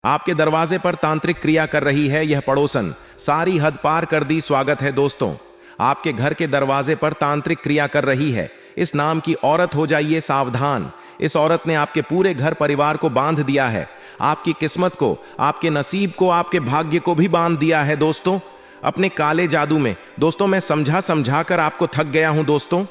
आपके दरवाजे पर तांत्रिक क्रिया कर रही है यह पड़ोसन, सारी हद पार कर दी। स्वागत है दोस्तों, आपके घर के दरवाजे पर तांत्रिक क्रिया कर रही है इस नाम की औरत, हो जाइए सावधान। इस औरत ने आपके पूरे घर परिवार को बांध दिया है, आपकी किस्मत को, आपके नसीब को, आपके भाग्य को भी बांध दिया है दोस्तों, अपने काले जादू में। दोस्तों, मैं समझा समझा कर आपको थक गया हूं दोस्तों,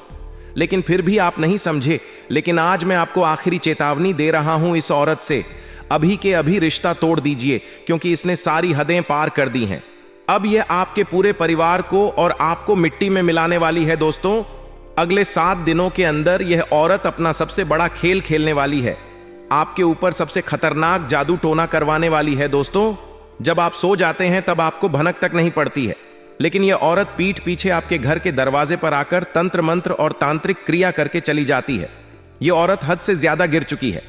लेकिन फिर भी आप नहीं समझे। लेकिन आज मैं आपको आखिरी चेतावनी दे रहा हूं इस औरत से, अभी के अभी रिश्ता तोड़ दीजिए, क्योंकि इसने सारी हदें पार कर दी हैं। अब यह आपके पूरे परिवार को और आपको मिट्टी में मिलाने वाली है दोस्तों। अगले 7 दिनों के अंदर यह औरत अपना सबसे बड़ा खेल खेलने वाली है, आपके ऊपर सबसे खतरनाक जादू टोना करवाने वाली है दोस्तों। जब आप सो जाते हैं तब आपको भनक तक नहीं पड़ती है, लेकिन यह औरत पीठ पीछे आपके घर के दरवाजे पर आकर तंत्र मंत्र और तांत्रिक क्रिया करके चली जाती है। यह औरत हद से ज्यादा गिर चुकी है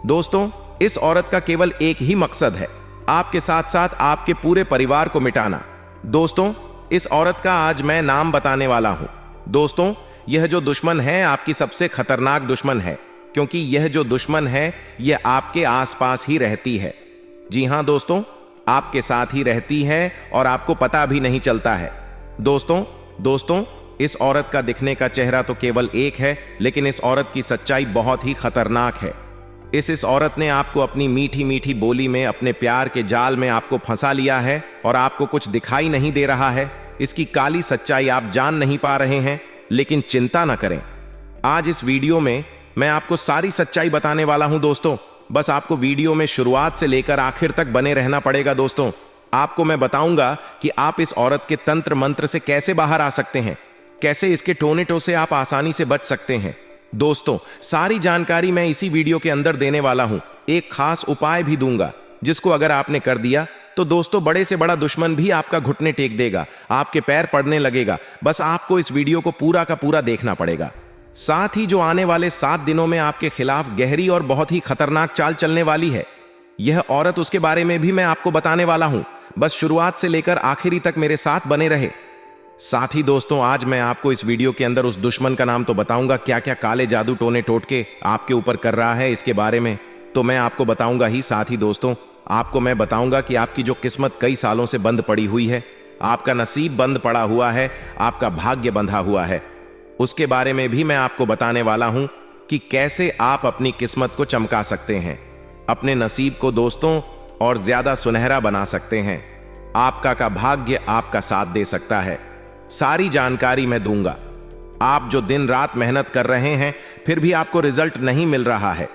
दोस्तों। इस औरत का केवल एक ही मकसद है, आपके साथ साथ आपके पूरे परिवार को मिटाना। दोस्तों, इस औरत का आज मैं नाम बताने वाला हूं। दोस्तों, यह जो दुश्मन है आपकी सबसे खतरनाक दुश्मन है, क्योंकि यह जो दुश्मन है यह आपके आसपास ही रहती है। जी हां दोस्तों, आपके साथ ही रहती है और आपको पता भी नहीं चलता है। दोस्तों, इस औरत का दिखने का चेहरा तो केवल एक है, लेकिन इस औरत की सच्चाई बहुत ही खतरनाक है। इस औरत ने आपको अपनी मीठी मीठी बोली में, अपने प्यार के जाल में आपको फंसा लिया है और आपको कुछ दिखाई नहीं दे रहा है। इसकी काली सच्चाई आप जान नहीं पा रहे हैं, लेकिन चिंता न करें, आज इस वीडियो में मैं आपको सारी सच्चाई बताने वाला हूं दोस्तों। बस आपको वीडियो में शुरुआत से लेकर आखिर तक बने रहना पड़ेगा दोस्तों। आपको मैं बताऊंगा कि आप इस औरत के तंत्र मंत्र से कैसे बाहर आ सकते हैं, कैसे इसके टोनेटो से आप आसानी से बच सकते हैं। दोस्तों, सारी जानकारी मैं इसी वीडियो के अंदर देने वाला हूं। एक खास उपाय भी दूंगा, जिसको अगर आपने कर दिया तो दोस्तों बड़े से बड़ा दुश्मन भी आपका घुटने टेक देगा, आपके पैर पड़ने लगेगा। बस आपको इस वीडियो को पूरा का पूरा देखना पड़ेगा। साथ ही जो आने वाले 7 दिनों में आपके खिलाफ गहरी और बहुत ही खतरनाक चाल चलने वाली है यह औरत, उसके बारे में भी मैं आपको बताने वाला हूं। बस शुरुआत से लेकर आखिरी तक मेरे साथ बने रहे। साथ ही दोस्तों, आज मैं आपको इस वीडियो के अंदर उस दुश्मन का नाम तो बताऊंगा, क्या क्या काले जादू टोने टोटके आपके ऊपर कर रहा है इसके बारे में तो मैं आपको बताऊंगा ही। साथ ही दोस्तों, आपको मैं बताऊंगा कि आपकी जो किस्मत कई सालों से बंद पड़ी हुई है, आपका नसीब बंद पड़ा हुआ है, आपका भाग्य बंधा हुआ है, उसके बारे में भी मैं आपको बताने वाला हूं कि कैसे आप अपनी किस्मत को चमका सकते हैं, अपने नसीब को दोस्तों और ज्यादा सुनहरा बना सकते हैं। आपका का भाग्य आपका साथ दे सकता है। सारी जानकारी मैं दूंगा। आप जो दिन रात मेहनत कर रहे हैं फिर भी आपको रिजल्ट नहीं मिल रहा है,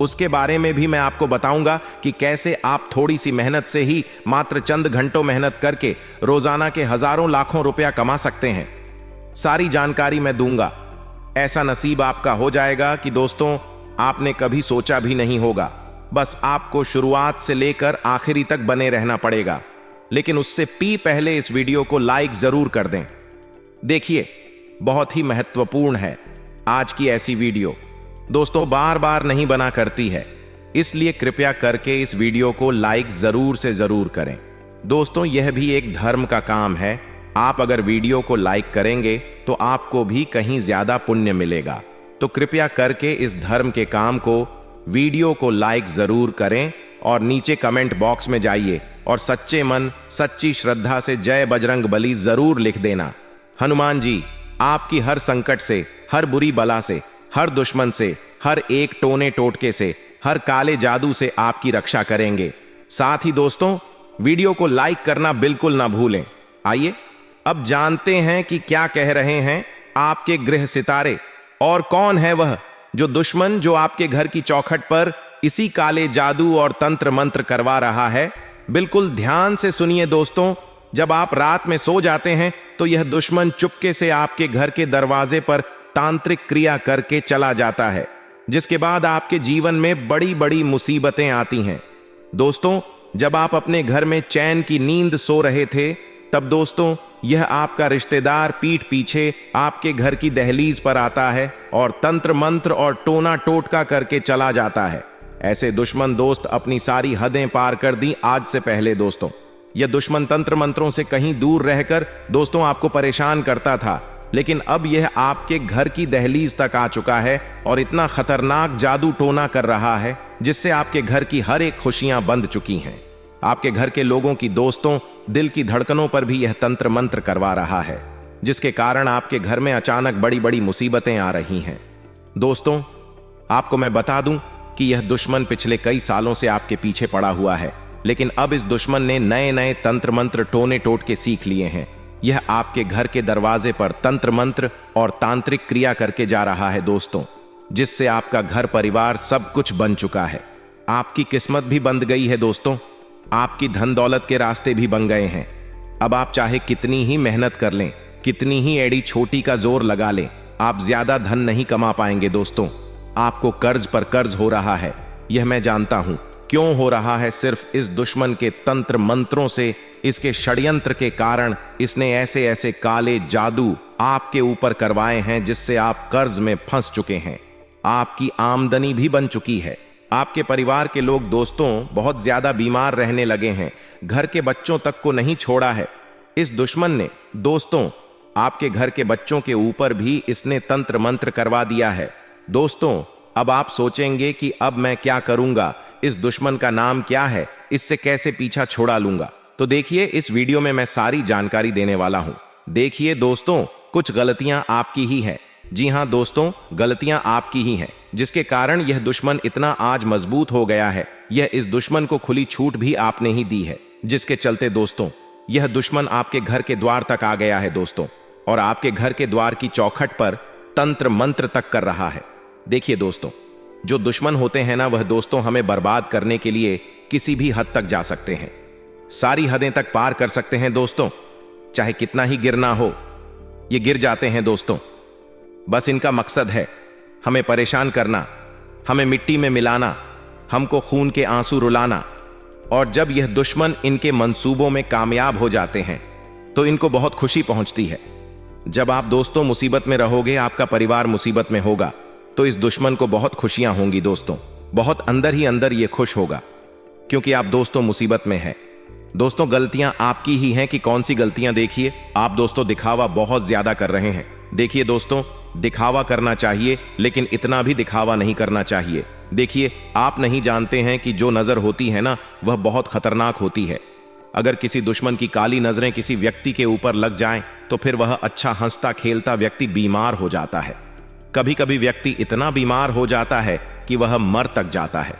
उसके बारे में भी मैं आपको बताऊंगा कि कैसे आप थोड़ी सी मेहनत से ही, मात्र चंद घंटों मेहनत करके रोजाना के हजारों लाखों रुपया कमा सकते हैं। सारी जानकारी मैं दूंगा। ऐसा नसीब आपका हो जाएगा कि दोस्तों आपने कभी सोचा भी नहीं होगा। बस आपको शुरुआत से लेकर आखिरी तक बने रहना पड़ेगा, लेकिन उससे पहले इस वीडियो को लाइक जरूर कर दें। देखिए, बहुत ही महत्वपूर्ण है आज की ऐसी वीडियो दोस्तों, बार बार नहीं बना करती है, इसलिए कृपया करके इस वीडियो को लाइक जरूर से जरूर करें। दोस्तों, यह भी एक धर्म का काम है। आप अगर वीडियो को लाइक करेंगे तो आपको भी कहीं ज्यादा पुण्य मिलेगा। तो कृपया करके इस धर्म के काम को, वीडियो को लाइक जरूर करें और नीचे कमेंट बॉक्स में जाइए और सच्चे मन, सच्ची श्रद्धा से जय बजरंग बली जरूर लिख देना। हनुमान जी आपकी हर संकट से, हर बुरी बला से, हर दुश्मन से, हर एक टोने टोटके से, हर काले जादू से आपकी रक्षा करेंगे। साथ ही दोस्तों, वीडियो को लाइक करना बिल्कुल ना भूलें। आइए अब जानते हैं कि क्या कह रहे हैं आपके ग्रह सितारे, और कौन है वह जो दुश्मन जो आपके घर की चौखट पर इसी काले जादू और तंत्र मंत्र करवा रहा है। बिल्कुल ध्यान से सुनिए दोस्तों। जब आप रात में सो जाते हैं तो यह दुश्मन चुपके से आपके घर के दरवाजे पर तांत्रिक क्रिया करके चला जाता है, जिसके बाद आपके जीवन में बड़ी बड़ी मुसीबतें आती हैं। दोस्तों, जब आप अपने घर में चैन की नींद सो रहे थे, तब दोस्तों यह आपका रिश्तेदार पीठ पीछे आपके घर की दहलीज पर आता है और तंत्र मंत्र और टोना टोटका करके चला जाता है। ऐसे दुश्मन दोस्त अपनी सारी हदें पार कर दी आज से पहले। दोस्तों, यह दुश्मन तंत्र मंत्रों से कहीं दूर रहकर दोस्तों आपको परेशान करता था, लेकिन अब यह आपके घर की दहलीज तक आ चुका है और इतना खतरनाक जादू टोना कर रहा है जिससे आपके घर की हर एक खुशियां बंध चुकी हैं। आपके घर के लोगों की, दोस्तों, दिल की धड़कनों पर भी यह तंत्र मंत्र करवा रहा है, जिसके कारण आपके घर में अचानक बड़ी बड़ी मुसीबतें आ रही हैं। दोस्तों, आपको मैं बता दूं कि यह दुश्मन पिछले कई सालों से आपके पीछे पड़ा हुआ है, लेकिन अब इस दुश्मन ने नए नए तंत्र मंत्र टोने टोटके सीख लिए हैं। यह आपके घर के दरवाजे पर तंत्र मंत्र और तांत्रिक क्रिया करके जा रहा है दोस्तों, जिससे आपका घर परिवार सब कुछ बन चुका है। आपकी किस्मत भी बंद गई है दोस्तों, आपकी धन दौलत के रास्ते भी बन गए हैं। अब आप चाहे कितनी ही मेहनत कर लें, कितनी ही एड़ी छोटी का जोर लगा लें, आप ज्यादा धन नहीं कमा पाएंगे दोस्तों। आपको कर्ज पर कर्ज हो रहा है, यह मैं जानता हूं। क्यों हो रहा है? सिर्फ इस दुश्मन के तंत्र मंत्रों से, इसके षड्यंत्र के कारण इसने ऐसे ऐसे काले जादू आपके ऊपर करवाए हैं, जिससे आप कर्ज में फंस चुके हैं। आपकी आमदनी भी बन चुकी है। आपके परिवार के लोग दोस्तों बहुत ज्यादा बीमार रहने लगे हैं, घर के बच्चों तक को नहीं छोड़ा है। इस दुश्मन ने दोस्तों आपके घर के बच्चों के ऊपर भी इसने तंत्र मंत्र करवा दिया है। दोस्तों, अब आप सोचेंगे कि अब मैं क्या करूंगा, इस दुश्मन का नाम क्या है, इससे कैसे पीछा छोड़ा लूंगा। तो देखिए, इस वीडियो में मैं सारी जानकारी देने वाला हूं। देखिए दोस्तों, कुछ गलतियां आपकी ही है। जी हां दोस्तों, गलतियां आपकी ही हैं, जिसके कारण यह दुश्मन इतना आज मजबूत हो गया है। यह इस दुश्मन को खुली छूट भी आपने ही दी है, जिसके चलते दोस्तों यह दुश्मन आपके घर के द्वार तक आ गया है दोस्तों, और आपके घर के द्वार की चौखट पर तंत्र मंत्र तक कर रहा है। देखिए दोस्तों, जो दुश्मन होते हैं ना, वह दोस्तों हमें बर्बाद करने के लिए किसी भी हद तक जा सकते हैं, सारी हदें तक पार कर सकते हैं दोस्तों। चाहे कितना ही गिरना हो, ये गिर जाते हैं दोस्तों। बस इनका मकसद है हमें परेशान करना, हमें मिट्टी में मिलाना, हमको खून के आंसू रुलाना। और जब यह दुश्मन इनके मंसूबों में कामयाब हो जाते हैं तो इनको बहुत खुशी पहुंचती है। जब आप दोस्तों मुसीबत में रहोगे, आपका परिवार मुसीबत में होगा, तो इस दुश्मन को बहुत खुशियां होंगी दोस्तों। बहुत अंदर ही अंदर ये खुश होगा, क्योंकि आप दोस्तों मुसीबत में हैं। दोस्तों, गलतियां आपकी ही हैं कि कौन सी गलतियां? देखिए, आप दोस्तों दिखावा बहुत ज्यादा कर रहे हैं। देखिए दोस्तों, दिखावा करना चाहिए, लेकिन इतना भी दिखावा नहीं करना चाहिए। देखिए, आप नहीं जानते हैं कि जो नजर होती है ना, वह बहुत खतरनाक होती है। अगर किसी दुश्मन की काली नजरें किसी व्यक्ति के ऊपर लग जाएं, तो फिर वह अच्छा हंसता खेलता व्यक्ति बीमार हो जाता है। कभी कभी व्यक्ति इतना बीमार हो जाता है कि वह मर तक जाता है।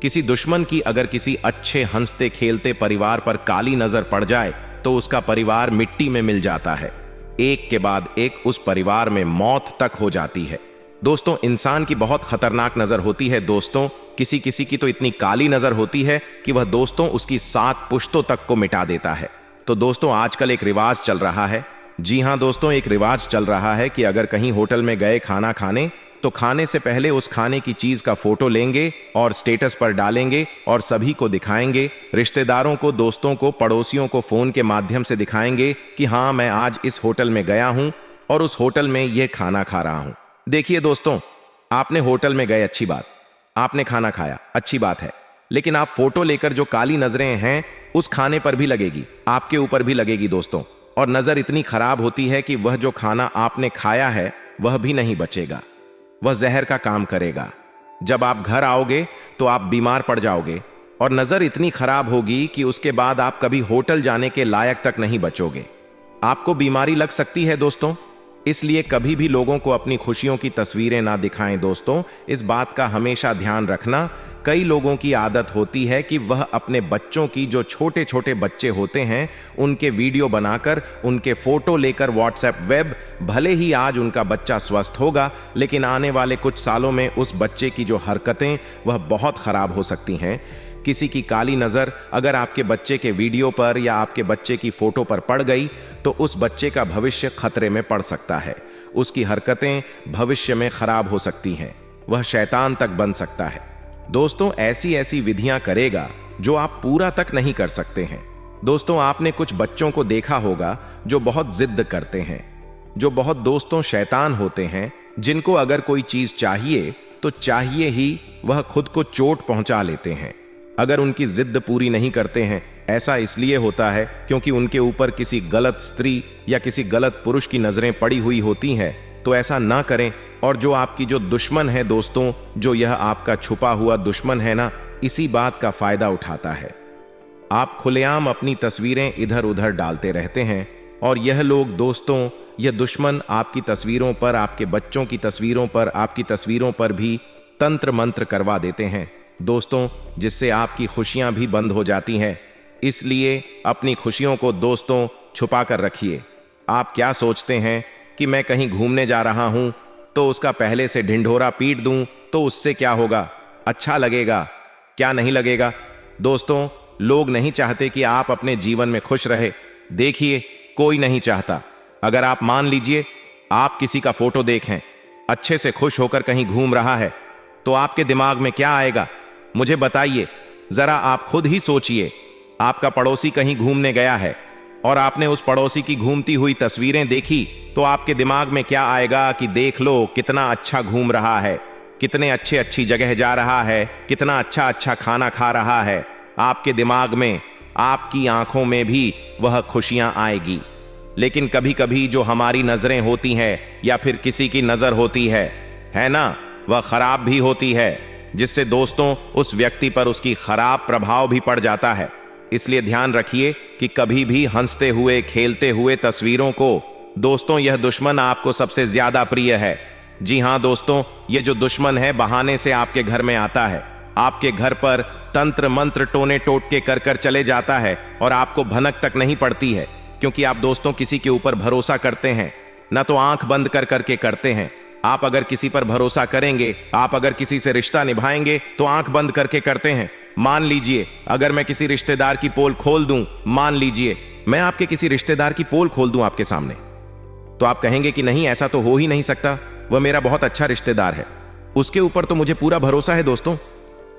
किसी दुश्मन की अगर किसी अच्छे हंसते खेलते परिवार पर काली नजर पड़ जाए, तो उसका परिवार मिट्टी में मिल जाता है। एक के बाद एक उस परिवार में मौत तक हो जाती है। दोस्तों, इंसान की बहुत खतरनाक नजर होती है दोस्तों। किसी किसी की तो इतनी काली नजर होती है कि वह दोस्तों उसकी 7 पुश्तों तक को मिटा देता है। तो दोस्तों, आजकल एक रिवाज चल रहा है। जी हां दोस्तों, एक रिवाज चल रहा है कि अगर कहीं होटल में गए खाना खाने, तो खाने से पहले उस खाने की चीज का फोटो लेंगे और स्टेटस पर डालेंगे और सभी को दिखाएंगे, रिश्तेदारों को, दोस्तों को, पड़ोसियों को फोन के माध्यम से दिखाएंगे कि हाँ, मैं आज इस होटल में गया हूं और उस होटल में यह खाना खा रहा हूं। देखिए दोस्तों, आपने होटल में गए, अच्छी बात, आपने खाना खाया, अच्छी बात है, लेकिन आप फोटो लेकर जो काली नजरें हैं उस खाने पर भी लगेगी, आपके ऊपर भी लगेगी दोस्तों। और नजर इतनी खराब होती है कि वह जो खाना आपने खाया है वह भी नहीं बचेगा, वह जहर का काम करेगा। जब आप घर आओगे तो आप बीमार पड़ जाओगे और नजर इतनी खराब होगी कि उसके बाद आप कभी होटल जाने के लायक तक नहीं बचोगे। आपको बीमारी लग सकती है दोस्तों। इसलिए कभी भी लोगों को अपनी खुशियों की तस्वीरें ना दिखाएं दोस्तों। इस बात का हमेशा ध्यान रखना। कई लोगों की आदत होती है कि वह अपने बच्चों की, जो छोटे छोटे बच्चे होते हैं, उनके वीडियो बनाकर, उनके फोटो लेकर व्हाट्सएप वेब, भले ही आज उनका बच्चा स्वस्थ होगा, लेकिन आने वाले कुछ सालों में उस बच्चे की जो हरकतें वह बहुत खराब हो सकती हैं। किसी की काली नज़र अगर आपके बच्चे के वीडियो पर या आपके बच्चे की फोटो पर पड़ गई, तो उस बच्चे का भविष्य खतरे में पड़ सकता है। उसकी हरकतें भविष्य में खराब हो सकती हैं, वह शैतान तक बन सकता है। दोस्तों, ऐसी ऐसी विधियां करेगा जो आप पूरा तक नहीं कर सकते हैं। दोस्तों, आपने कुछ बच्चों को देखा होगा जो बहुत जिद करते हैं, जो बहुत दोस्तों शैतान होते हैं, जिनको अगर कोई चीज चाहिए तो चाहिए ही, वह खुद को चोट पहुंचा लेते हैं अगर उनकी जिद पूरी नहीं करते हैं। ऐसा इसलिए होता है क्योंकि उनके ऊपर किसी गलत स्त्री या किसी गलत पुरुष की नजरें पड़ी हुई होती हैं। तो ऐसा ना करें। और जो आपकी जो दुश्मन है दोस्तों, जो यह आपका छुपा हुआ दुश्मन है ना, इसी बात का फायदा उठाता है। आप खुलेआम अपनी तस्वीरें इधर उधर डालते रहते हैं और यह लोग दोस्तों, यह दुश्मन आपकी तस्वीरों पर, आपके बच्चों की तस्वीरों पर, आपकी तस्वीरों पर भी तंत्र मंत्र करवा देते हैं दोस्तों, जिससे आपकी खुशियां भी बंद हो जाती हैं। इसलिए अपनी खुशियों को दोस्तों छुपा कर रखिए। आप क्या सोचते हैं कि मैं कहीं घूमने जा रहा हूं तो उसका पहले से ढिंढोरा पीट दूं तो उससे क्या होगा? अच्छा लगेगा? क्या नहीं लगेगा? दोस्तों, लोग नहीं चाहते कि आप अपने जीवन में खुश रहे। देखिए, कोई नहीं चाहता। अगर आप मान लीजिए आप किसी का फोटो देखें, अच्छे से खुश होकर कहीं घूम रहा है, तो आपके दिमाग में क्या आएगा? मुझे बताइए जरा, आप खुद ही सोचिए। आपका पड़ोसी कहीं घूमने गया है और आपने उस पड़ोसी की घूमती हुई तस्वीरें देखी, तो आपके दिमाग में क्या आएगा कि देख लो कितना अच्छा घूम रहा है, कितने अच्छी जगह जा रहा है, कितना अच्छा खाना खा रहा है। आपके दिमाग में, आपकी आंखों में भी वह खुशियां आएगी। लेकिन कभी कभी जो हमारी नजरें होती हैं या फिर किसी की नजर होती है ना, वह खराब भी होती है, जिससे दोस्तों उस व्यक्ति पर उसकी खराब प्रभाव भी पड़ जाता है। इसलिए ध्यान रखिए कि कभी भी हंसते हुए, खेलते हुए तस्वीरों को, दोस्तों, यह दुश्मन आपको सबसे ज्यादा प्रिय है। जी हां दोस्तों, यह जो दुश्मन है बहाने से आपके घर में आता है, आपके घर पर तंत्र मंत्र टोने टोटके कर कर चले जाता है और आपको भनक तक नहीं पड़ती है, क्योंकि आप दोस्तों किसी के ऊपर भरोसा करते हैं ना, तो आंख बंद कर करके करते हैं। आप अगर किसी पर भरोसा करेंगे, आप अगर किसी से रिश्ता निभाएंगे तो आंख बंद करके करते हैं। मान लीजिए अगर मैं किसी रिश्तेदार की पोल खोल दूं, मान लीजिए मैं आपके किसी रिश्तेदार की पोल खोल दूं आपके सामने, तो आप कहेंगे कि नहीं, ऐसा तो हो ही नहीं सकता, वह मेरा बहुत अच्छा रिश्तेदार है, उसके ऊपर तो मुझे पूरा भरोसा है। दोस्तों,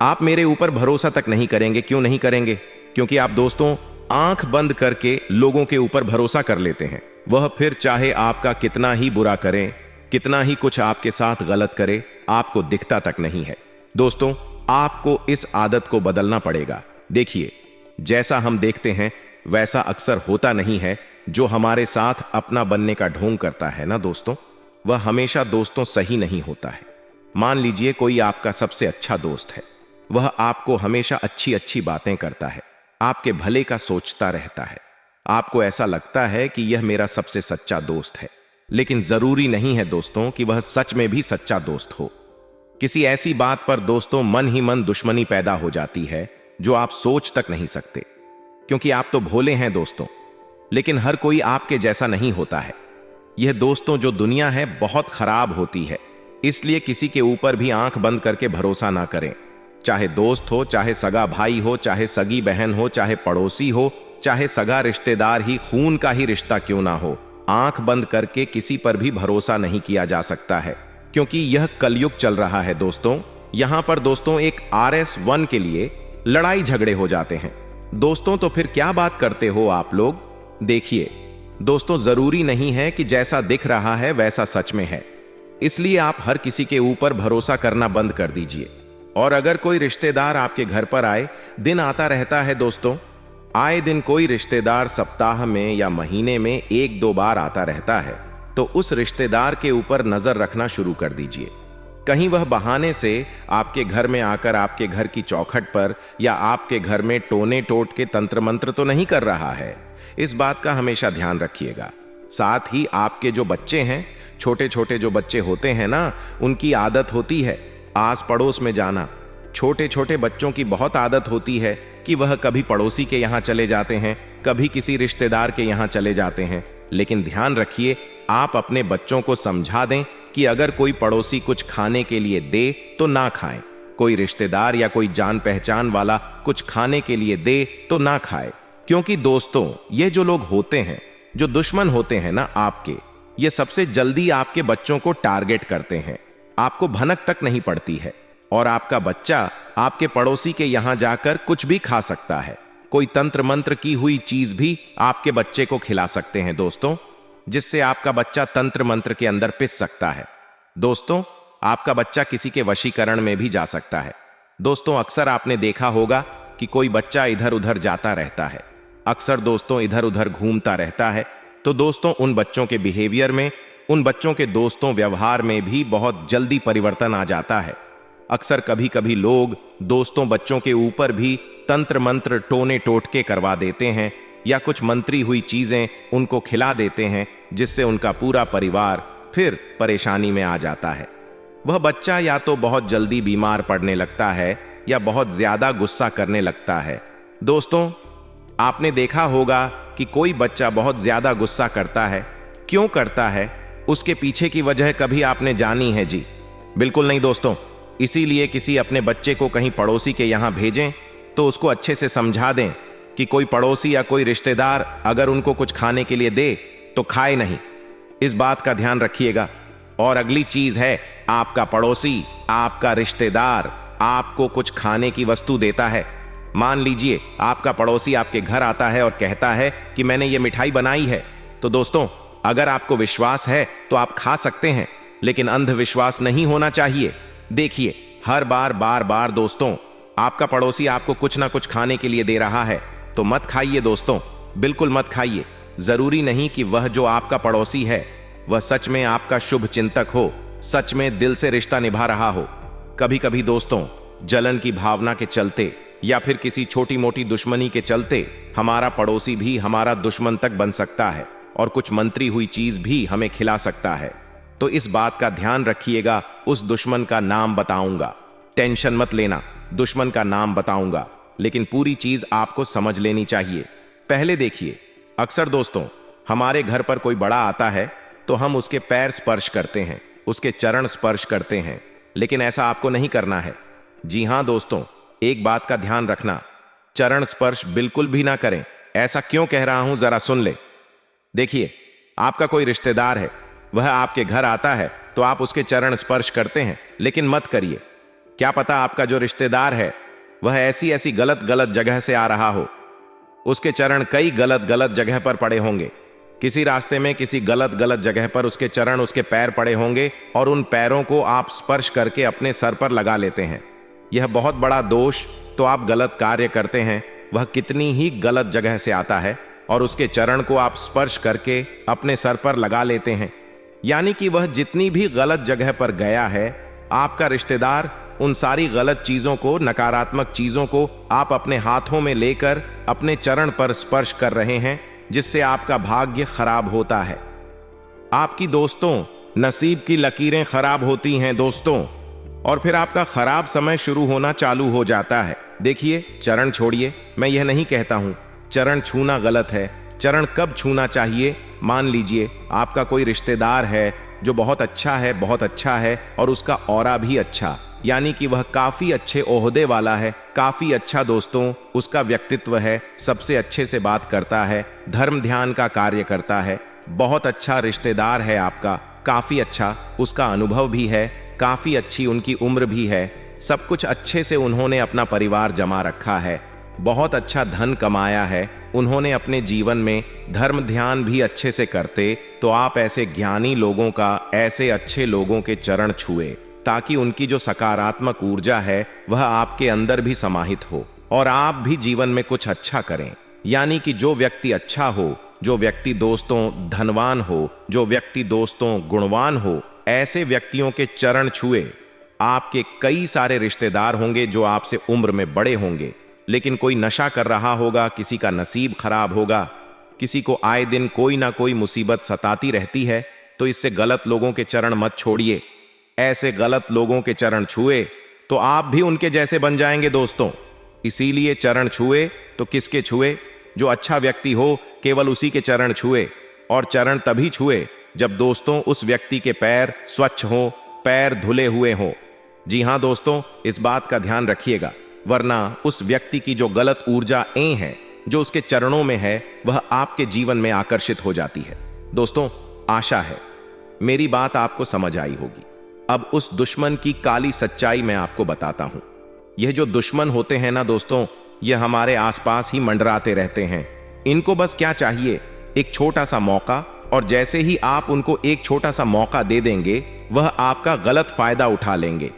आप मेरे ऊपर भरोसा तक नहीं करेंगे। क्यों नहीं करेंगे? क्योंकि आप दोस्तों आंख बंद करके लोगों के ऊपर भरोसा कर लेते हैं। वह फिर चाहे आपका कितना ही बुरा करें, कितना ही कुछ आपके साथ गलत करे, आपको दिखता तक नहीं है। दोस्तों, आपको इस आदत को बदलना पड़ेगा। देखिए, जैसा हम देखते हैं वैसा अक्सर होता नहीं है। जो हमारे साथ अपना बनने का ढोंग करता है ना दोस्तों, वह हमेशा दोस्तों सही नहीं होता है। मान लीजिए कोई आपका सबसे अच्छा दोस्त है, वह आपको हमेशा अच्छी अच्छी बातें करता है, आपके भले का सोचता रहता है, आपको ऐसा लगता है कि यह मेरा सबसे सच्चा दोस्त है। लेकिन जरूरी नहीं है दोस्तों कि वह सच में भी सच्चा दोस्त हो। किसी ऐसी बात पर दोस्तों मन ही मन दुश्मनी पैदा हो जाती है जो आप सोच तक नहीं सकते, क्योंकि आप तो भोले हैं दोस्तों। लेकिन हर कोई आपके जैसा नहीं होता है। यह दोस्तों जो दुनिया है बहुत खराब होती है, इसलिए किसी के ऊपर भी आंख बंद करके भरोसा ना करें। चाहे दोस्त हो, चाहे सगा भाई हो, चाहे सगी बहन हो, चाहे पड़ोसी हो, चाहे सगा रिश्तेदार ही, खून का ही रिश्ता क्यों ना हो, आंख बंद करके किसी पर भी भरोसा नहीं किया जा सकता है, क्योंकि यह कलयुग चल रहा है दोस्तों। यहां पर दोस्तों एक RS1 के लिए लड़ाई झगड़े हो जाते हैं दोस्तों। तो फिर क्या बात करते हो आप लोग? देखिए दोस्तों, जरूरी नहीं है कि जैसा दिख रहा है वैसा सच में है, इसलिए आप हर किसी के ऊपर भरोसा करना बंद कर दीजिए। और अगर कोई रिश्तेदार आपके घर पर आए, दिन आता रहता है दोस्तों, आए दिन कोई रिश्तेदार सप्ताह में या महीने में 1-2 बार आता रहता है, तो उस रिश्तेदार के ऊपर नजर रखना शुरू कर दीजिए। कहीं वह बहाने से आपके घर में आकर आपके घर की चौखट पर या आपके घर में टोने टोट के तंत्र मंत्र तो नहीं कर रहा है। इस बात का हमेशा ध्यान रखिएगा। साथ ही आपके जो बच्चे हैं, छोटे छोटे जो बच्चे होते हैं ना, उनकी आदत होती है आस पड़ोस में जाना। छोटे छोटे बच्चों की बहुत आदत होती है कि वह कभी पड़ोसी के यहाँ चले जाते हैं, कभी किसी रिश्तेदार के यहाँ चले जाते हैं। लेकिन ध्यान रखिए, आप अपने बच्चों को समझा दें कि अगर कोई पड़ोसी कुछ खाने के लिए दे तो ना खाएं, कोई रिश्तेदार या कोई जान पहचान वाला कुछ खाने के लिए दे तो ना खाए। क्योंकि दोस्तों ये जो लोग होते हैं, जो दुश्मन होते हैं ना आपके, ये सबसे जल्दी आपके बच्चों को टारगेट करते हैं। आपको भनक तक नहीं पड़ती है और आपका बच्चा आपके पड़ोसी के यहां जाकर कुछ भी खा सकता है। कोई तंत्र मंत्र की हुई चीज भी आपके बच्चे को खिला सकते हैं दोस्तों, जिससे आपका बच्चा तंत्र मंत्र के अंदर पिस सकता है। दोस्तों आपका बच्चा किसी के वशीकरण में भी जा सकता है। दोस्तों अक्सर आपने देखा होगा कि कोई बच्चा इधर उधर जाता रहता है, अक्सर दोस्तों इधर उधर घूमता रहता है, तो दोस्तों उन बच्चों के बिहेवियर में, उन बच्चों के दोस्तों व्यवहार में भी बहुत जल्दी परिवर्तन आ जाता है। अक्सर कभी कभी लोग दोस्तों बच्चों के ऊपर भी तंत्र मंत्र टोने टोटके करवा देते हैं या कुछ मंत्री हुई चीजें उनको खिला देते हैं, जिससे उनका पूरा परिवार फिर परेशानी में आ जाता है। वह बच्चा या तो बहुत जल्दी बीमार पड़ने लगता है या बहुत ज्यादा गुस्सा करने लगता है। दोस्तों, आपने देखा होगा कि कोई बच्चा बहुत ज्यादा गुस्सा करता है। क्यों करता है, उसके पीछे की वजह कभी आपने जानी है जी? बिल्कुल नहीं दोस्तों। इसीलिए किसी अपने बच्चे को कहीं पड़ोसी के यहां भेजें तो उसको अच्छे से समझा दें कि कोई पड़ोसी या कोई रिश्तेदार अगर उनको कुछ खाने के लिए दे तो खाए नहीं। इस बात का ध्यान रखिएगा। और अगली चीज है, आपका पड़ोसी, आपका रिश्तेदार आपको कुछ खाने की वस्तु देता है। मान लीजिए आपका पड़ोसी आपके घर आता है और कहता है कि मैंने ये मिठाई बनाई है, तो दोस्तों अगर आपको विश्वास है तो आप खा सकते हैं, लेकिन अंधविश्वास नहीं होना चाहिए। देखिए, हर बार बार बार दोस्तों आपका पड़ोसी आपको कुछ ना कुछ खाने के लिए दे रहा है तो मत खाइए दोस्तों, बिल्कुल मत खाइए। जरूरी नहीं कि वह जो आपका पड़ोसी है वह सच में आपका शुभ चिंतक हो, सच में दिल से रिश्ता निभा रहा हो। कभी कभी दोस्तों जलन की भावना के चलते या फिर किसी छोटी मोटी दुश्मनी के चलते हमारा पड़ोसी भी हमारा दुश्मन तक बन सकता है और कुछ मंत्री हुई चीज भी हमें खिला सकता है। तो इस बात का ध्यान रखिएगा। उस दुश्मन का नाम बताऊंगा, टेंशन मत लेना, दुश्मन का नाम बताऊंगा, लेकिन पूरी चीज आपको समझ लेनी चाहिए। पहले देखिए, अक्सर दोस्तों हमारे घर पर कोई बड़ा आता है तो हम उसके पैर स्पर्श करते हैं, उसके चरण स्पर्श करते हैं, लेकिन ऐसा आपको नहीं करना है। जी हां दोस्तों, एक बात का ध्यान रखना, चरण स्पर्श बिल्कुल भी ना करें। ऐसा क्यों कह रहा हूं, जरा सुन ले। देखिए, आपका कोई रिश्तेदार है, वह आपके घर आता है तो आप उसके चरण स्पर्श करते हैं, लेकिन मत करिए। क्या पता आपका जो रिश्तेदार है वह ऐसी ऐसी गलत गलत जगह से आ रहा हो, उसके चरण कई गलत गलत जगह पर पड़े होंगे। किसी रास्ते में किसी गलत गलत जगह पर उसके चरण, उसके पैर पड़े होंगे और उन पैरों को आप स्पर्श करके अपने सर पर लगा लेते हैं। यह बहुत बड़ा दोष। तो आप गलत कार्य करते हैं। वह कितनी ही गलत जगह से आता है और उसके चरण को आप स्पर्श करके अपने सर पर लगा लेते हैं, यानी कि वह जितनी भी गलत जगह पर गया है, आपका रिश्तेदार उन सारी गलत चीजों को, नकारात्मक चीजों को आप अपने हाथों में लेकर अपने चरण पर स्पर्श कर रहे हैं, जिससे आपका भाग्य खराब होता है। आपकी दोस्तों नसीब की लकीरें खराब होती हैं दोस्तों, और फिर आपका खराब समय शुरू होना चालू हो जाता है। देखिए, चरण छोड़िए, मैं यह नहीं कहता हूं चरण छूना गलत है। चरण कब छूना चाहिए? मान लीजिए आपका कोई रिश्तेदार है जो बहुत अच्छा है, बहुत अच्छा है, और उसका ऑरा भी अच्छा, यानी कि वह काफी अच्छे ओहदे वाला है, काफी अच्छा दोस्तों उसका व्यक्तित्व है, सबसे अच्छे से बात करता है, धर्म ध्यान का कार्य करता है, बहुत अच्छा रिश्तेदार है आपका, काफी अच्छा उसका अनुभव भी है, काफी अच्छी उनकी उम्र भी है, सब कुछ अच्छे से उन्होंने अपना परिवार जमा रखा है, बहुत अच्छा धन कमाया है उन्होंने अपने जीवन में, धर्म ध्यान भी अच्छे से करते, तो आप ऐसे ज्ञानी लोगों का, ऐसे अच्छे लोगों के चरण छुए, ताकि उनकी जो सकारात्मक ऊर्जा है वह आपके अंदर भी समाहित हो और आप भी जीवन में कुछ अच्छा करें। यानी कि जो व्यक्ति अच्छा हो, जो व्यक्ति दोस्तों धनवान हो, जो व्यक्ति दोस्तों गुणवान हो, ऐसे व्यक्तियों के चरण छुए। आपके कई सारे रिश्तेदार होंगे जो आपसे उम्र में बड़े होंगे, लेकिन कोई नशा कर रहा होगा, किसी का नसीब खराब होगा, किसी को आए दिन कोई ना कोई मुसीबत सताती रहती है, तो इससे गलत लोगों के चरण मत छोड़िए। ऐसे गलत लोगों के चरण छुए तो आप भी उनके जैसे बन जाएंगे दोस्तों। इसीलिए चरण छुए तो किसके छुए? जो अच्छा व्यक्ति हो, केवल उसी के चरण छुए। और चरण तभी छुए जब दोस्तों उस व्यक्ति के पैर स्वच्छ हो, पैर धुले हुए हों। जी हां दोस्तों, इस बात का ध्यान रखिएगा, वरना उस व्यक्ति की जो गलत ऊर्जा है जो उसके चरणों में है, वह आपके जीवन में आकर्षित हो जाती है। दोस्तों, आशा है मेरी बात आपको समझ आई होगी। अब उस दुश्मन की काली सच्चाई मैं आपको बताता हूं। यह जो दुश्मन होते हैं ना दोस्तों, यह हमारे आसपास ही मंडराते रहते हैं। इनको बस क्या चाहिए? एक छोटा सा मौका, और जैसे ही आप उनको एक छोटा सा मौका दे देंगे, वह आपका गलत फायदा उठा लेंगे।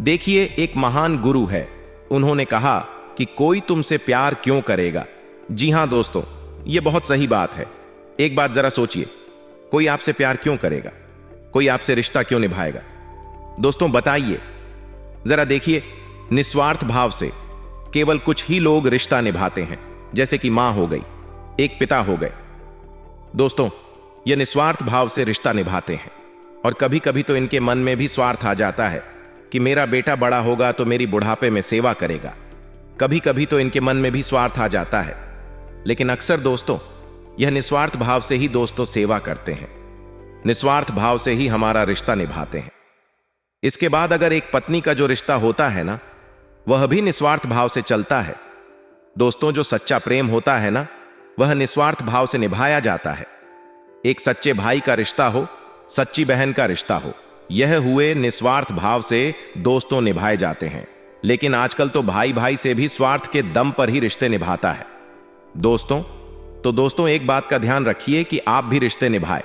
देखिए, एक महान गुरु है, उन्होंने कहा कि कोई तुमसे प्यार क्यों करेगा। जी हां दोस्तों, यह बहुत सही बात है। एक बात जरा सोचिए, कोई आपसे प्यार क्यों करेगा? कोई आपसे रिश्ता क्यों निभाएगा? दोस्तों बताइए, जरा देखिए, निस्वार्थ भाव से, केवल कुछ ही लोग रिश्ता निभाते हैं, जैसे कि मां हो गई, एक पिता हो गए। दोस्तों, ये निस्वार्थ भाव से रिश्ता निभाते हैं और कभी कभी तो इनके मन में भी स्वार्थ आ जाता है कि मेरा बेटा बड़ा होगा तो मेरी बुढ़ापे में सेवा करेगा। कभी कभी तो इनके मन में भी स्वार्थ आ जाता है, लेकिन अक्सर दोस्तों यह निस्वार्थ भाव से ही दोस्तों सेवा करते हैं, निस्वार्थ भाव से ही हमारा रिश्ता निभाते हैं। इसके बाद अगर एक पत्नी का जो रिश्ता होता है ना, वह भी निस्वार्थ भाव से चलता है। दोस्तों, जो सच्चा प्रेम होता है ना, वह निस्वार्थ भाव से निभाया जाता है। एक सच्चे भाई का रिश्ता हो, सच्ची बहन का रिश्ता हो, यह हुए निस्वार्थ भाव से दोस्तों निभाए जाते हैं। लेकिन आजकल तो भाई भाई से भी स्वार्थ के दम पर ही रिश्ते निभाता है। दोस्तों एक बात का ध्यान रखिए कि आप भी रिश्ते निभाए,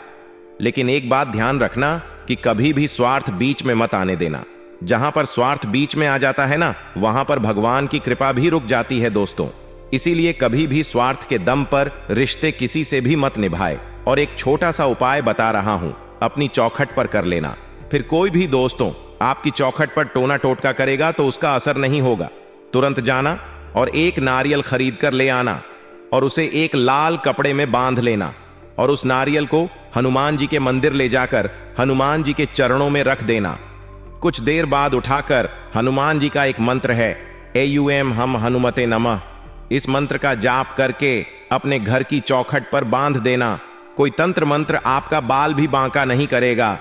लेकिन एक बात ध्यान रखना कि कभी भी स्वार्थ बीच में मत आने देना। जहां पर स्वार्थ बीच में आ जाता है ना, वहां पर भगवान की कृपा भी रुक जाती है दोस्तों। इसीलिए कभी भी स्वार्थ के दम पर रिश्ते किसी से भी मत निभाए। और एक छोटा सा उपाय बता रहा हूं, अपनी चौखट पर कर लेना। फिर कोई भी दोस्तों आपकी चौखट पर टोना टोटका करेगा तो उसका असर नहीं होगा। तुरंत जाना और एक नारियल खरीद कर ले आना और उसे एक लाल कपड़े में बांध लेना और उस नारियल को हनुमान जी के मंदिर ले जाकर हनुमान जी के चरणों में रख देना। कुछ देर बाद उठाकर हनुमान जी का एक मंत्र है, AUM हम हनुमते नमः, इस मंत्र का जाप करके अपने घर की चौखट पर बांध देना। कोई तंत्र मंत्र आपका बाल भी बांका नहीं करेगा।